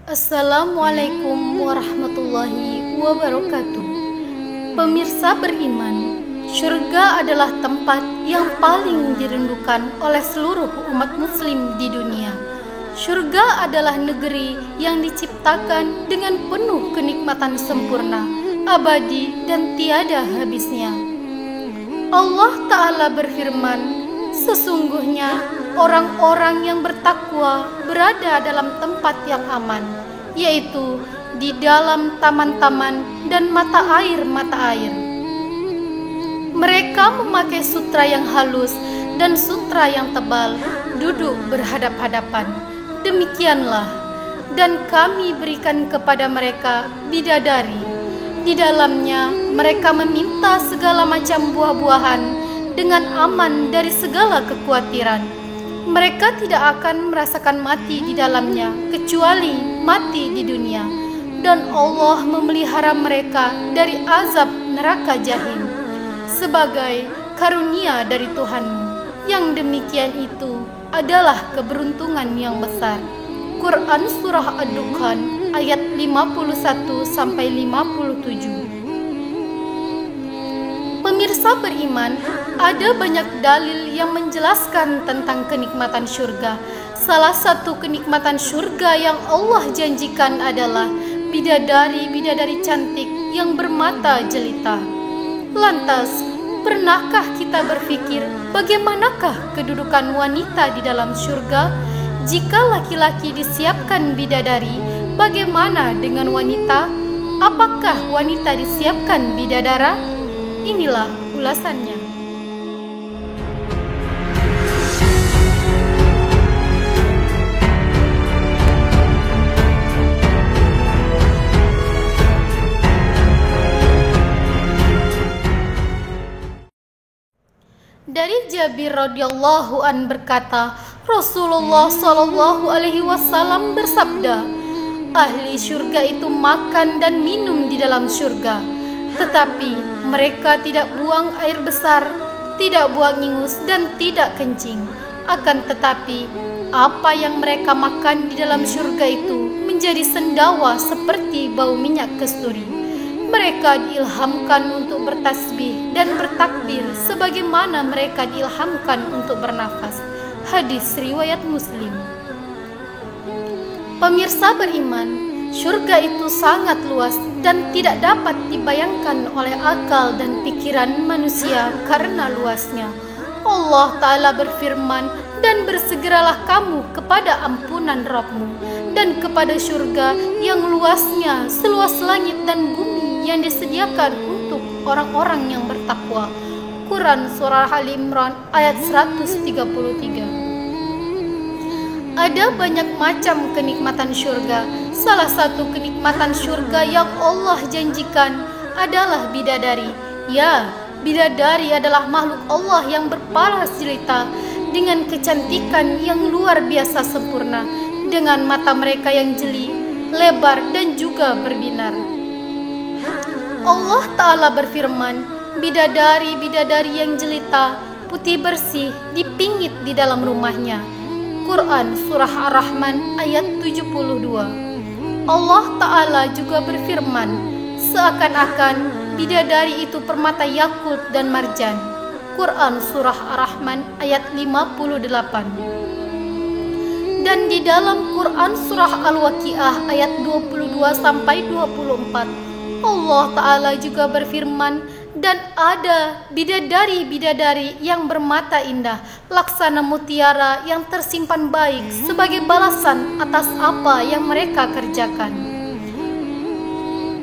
Assalamualaikum warahmatullahi wabarakatuh. Pemirsa beriman, syurga adalah tempat yang paling dirindukan oleh seluruh umat muslim di dunia. Syurga adalah negeri yang diciptakan dengan penuh kenikmatan sempurna, abadi dan tiada habisnya. Allah Ta'ala berfirman, sesungguhnya orang-orang yang bertakwa berada dalam tempat yang aman, yaitu di dalam taman-taman dan mata air. Mereka memakai sutra yang halus dan sutra yang tebal, duduk berhadap-hadapan. Demikianlah, dan kami berikan kepada mereka bidadari. Di dalamnya mereka meminta segala macam buah-buahan dengan aman dari segala kekhawatiran. Mereka tidak akan merasakan mati di dalamnya kecuali mati di dunia, dan Allah memelihara mereka dari azab neraka jahim sebagai karunia dari Tuhanmu. Yang demikian itu adalah keberuntungan yang besar. Quran Surah Ad-Dukhan ayat 51-57. Pemirsa beriman, ada banyak dalil yang menjelaskan tentang kenikmatan syurga. Salah satu kenikmatan syurga yang Allah janjikan adalah bidadari-bidadari cantik yang bermata jelita. Lantas, pernahkah kita berpikir bagaimanakah kedudukan wanita di dalam syurga? Jika laki-laki disiapkan bidadari, bagaimana dengan wanita? Apakah wanita disiapkan bidadara? Inilah ulasannya. Dari Jabir radhiyallahu an berkata, Rasulullah Shallallahu alaihi wasallam bersabda, ahli syurga itu makan dan minum di dalam syurga, tetapi mereka tidak buang air besar, tidak buang ingus dan tidak kencing. Akan tetapi apa yang mereka makan di dalam syurga itu menjadi sendawa seperti bau minyak kasturi. Mereka diilhamkan untuk bertasbih dan bertakbir sebagaimana mereka diilhamkan untuk bernafas. Hadis riwayat Muslim. Pemirsa beriman, syurga itu sangat luas dan tidak dapat dibayangkan oleh akal dan pikiran manusia karena luasnya. Allah Ta'ala berfirman, dan bersegeralah kamu kepada ampunan Rabbmu dan kepada syurga yang luasnya seluas langit dan bumi yang disediakan untuk orang-orang yang bertakwa. Quran Surah Al-Imran ayat 133. Ada banyak macam kenikmatan syurga. Salah satu kenikmatan syurga yang Allah janjikan adalah bidadari. Ya, bidadari adalah makhluk Allah yang berparas jelita dengan kecantikan yang luar biasa sempurna, dengan mata mereka yang jeli, lebar dan juga berbinar. Allah Ta'ala berfirman, bidadari-bidadari yang jelita, putih bersih, dipingit di dalam rumahnya. Quran Surah Ar-Rahman ayat 72. Allah Ta'ala juga berfirman, seakan-akan bidadari itu permata yakut dan marjan. Quran Surah Ar-Rahman ayat 58. Dan di dalam Quran Surah Al-Waqiah ayat 22-24, Allah Ta'ala juga berfirman, dan ada bidadari-bidadari yang bermata indah, laksana mutiara yang tersimpan baik sebagai balasan atas apa yang mereka kerjakan.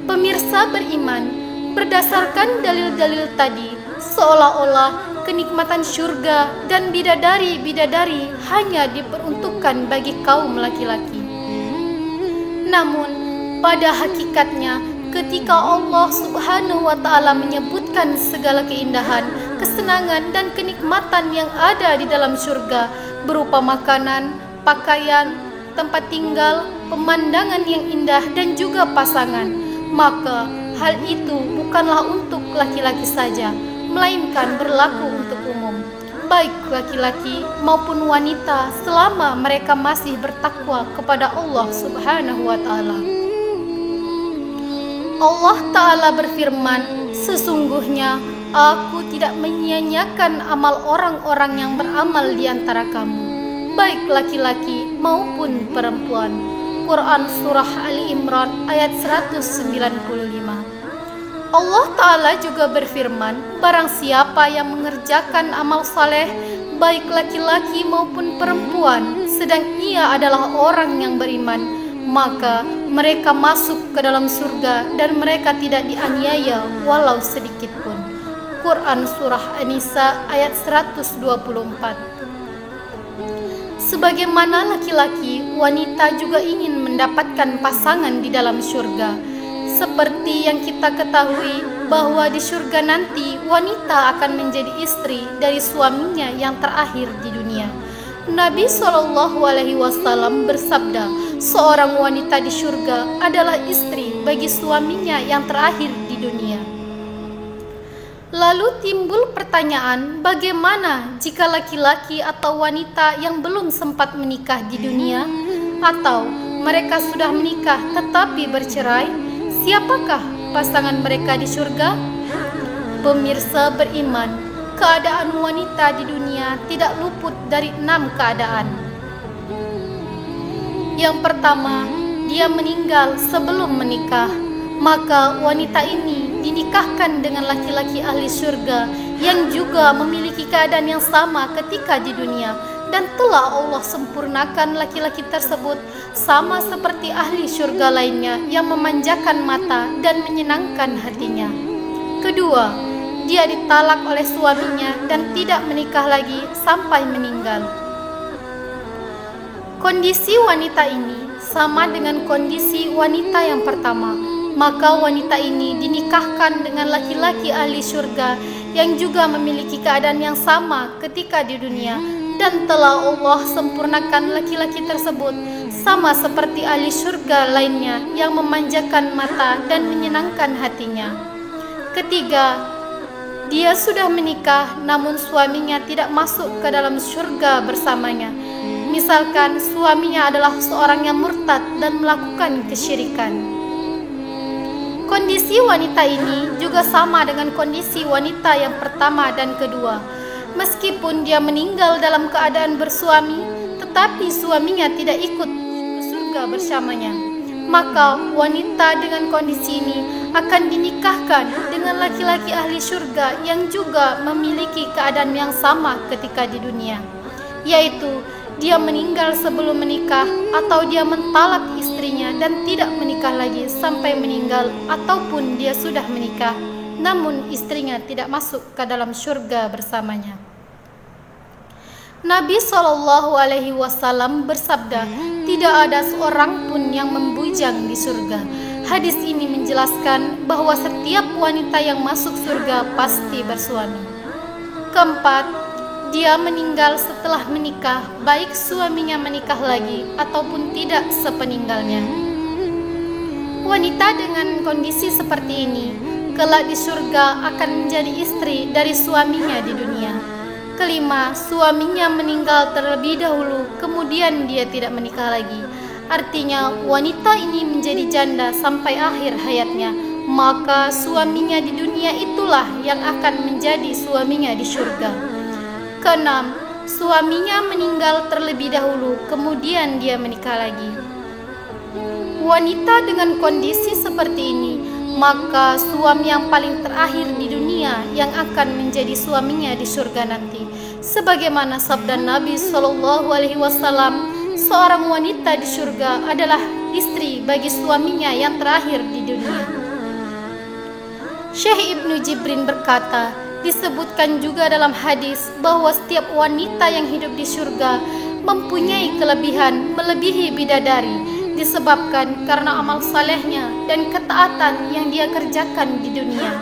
Pemirsa beriman, berdasarkan dalil-dalil tadi, seolah-olah kenikmatan syurga dan bidadari-bidadari hanya diperuntukkan bagi kaum laki-laki. Namun, pada hakikatnya, ketika Allah Subhanahu wa Ta'ala menyebutkan segala keindahan, kesenangan dan kenikmatan yang ada di dalam surga berupa makanan, pakaian, tempat tinggal, pemandangan yang indah dan juga pasangan, maka hal itu bukanlah untuk laki-laki saja, melainkan berlaku untuk umum. baik laki-laki maupun wanita, selama mereka masih bertakwa kepada Allah Subhanahu wa Ta'ala. Allah Ta'ala berfirman, sesungguhnya Aku tidak menyia-nyiakan amal orang-orang yang beramal di antara kamu, baik laki-laki maupun perempuan. Quran Surah Ali Imran ayat 195. Allah Ta'ala juga berfirman, barang siapa yang mengerjakan amal saleh, baik laki-laki maupun perempuan, sedang ia adalah orang yang beriman, maka mereka masuk ke dalam surga dan mereka tidak dianiaya walau sedikit pun. Quran Surah An-Nisa ayat 124. Sebagaimana laki-laki, wanita juga ingin mendapatkan pasangan di dalam surga. Seperti yang kita ketahui bahwa di surga nanti wanita akan menjadi istri dari suaminya yang terakhir di dunia. Nabi SAW bersabda, seorang wanita di surga adalah istri bagi suaminya yang terakhir di dunia. Lalu timbul pertanyaan, bagaimana jika laki-laki atau wanita yang belum sempat menikah di dunia, atau mereka sudah menikah tetapi bercerai? Siapakah pasangan mereka di surga? Pemirsa beriman, keadaan wanita di dunia tidak luput dari 6 keadaan. Yang pertama, dia meninggal sebelum menikah. Maka wanita ini dinikahkan dengan laki-laki ahli surga yang juga memiliki keadaan yang sama ketika di dunia, dan telah Allah sempurnakan laki-laki tersebut sama seperti ahli surga lainnya yang memanjakan mata dan menyenangkan hatinya. Kedua, dia ditalak oleh suaminya dan tidak menikah lagi sampai meninggal. Kondisi wanita ini sama dengan kondisi wanita yang pertama. Maka wanita ini dinikahkan dengan laki-laki ahli surga yang juga memiliki keadaan yang sama ketika di dunia, dan telah Allah sempurnakan laki-laki tersebut sama seperti ahli surga lainnya yang memanjakan mata dan menyenangkan hatinya. Ketiga, dia sudah menikah namun suaminya tidak masuk ke dalam surga bersamanya. Misalkan suaminya adalah seorang yang murtad dan melakukan kesyirikan. Kondisi wanita ini juga sama dengan kondisi wanita yang pertama dan kedua. Meskipun dia meninggal dalam keadaan bersuami, tetapi suaminya tidak ikut ke surga bersamanya, maka wanita dengan kondisi ini akan dinikahkan dengan laki-laki ahli surga yang juga memiliki keadaan yang sama ketika di dunia, yaitu dia meninggal sebelum menikah, atau dia mentalak istrinya dan tidak menikah lagi sampai meninggal, ataupun dia sudah menikah namun istrinya tidak masuk ke dalam surga bersamanya. Nabi SAW bersabda, tidak ada seorang pun yang membujang di surga. Hadis ini menjelaskan bahwa setiap wanita yang masuk surga pasti bersuami. Keempat, dia meninggal setelah menikah, baik suaminya menikah lagi ataupun tidak sepeninggalnya. Wanita dengan kondisi seperti ini kelak di surga akan menjadi istri dari suaminya di dunia. Kelima, suaminya meninggal terlebih dahulu, kemudian dia tidak menikah lagi. Artinya wanita ini menjadi janda sampai akhir hayatnya, maka suaminya di dunia itulah yang akan menjadi suaminya di surga. Keenam, suaminya meninggal terlebih dahulu, kemudian dia menikah lagi. Wanita dengan kondisi seperti ini, maka suami yang paling terakhir di dunia yang akan menjadi suaminya di surga nanti. Sebagaimana sabda Nabi SAW, seorang wanita di surga adalah istri bagi suaminya yang terakhir di dunia. Syekh Ibnu Jibrin berkata, disebutkan juga dalam hadis bahwa setiap wanita yang hidup di surga mempunyai kelebihan melebihi bidadari, disebabkan karena amal salehnya dan ketaatan yang dia kerjakan di dunia.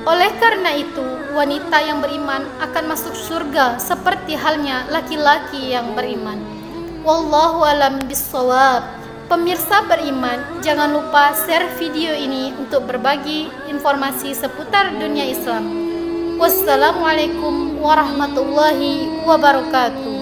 Oleh karena itu, wanita yang beriman akan masuk surga seperti halnya laki-laki yang beriman. Wallahu alam bissawab. Pemirsa beriman, jangan lupa share video ini untuk berbagi informasi seputar dunia Islam. Wassalamualaikum warahmatullahi wabarakatuh.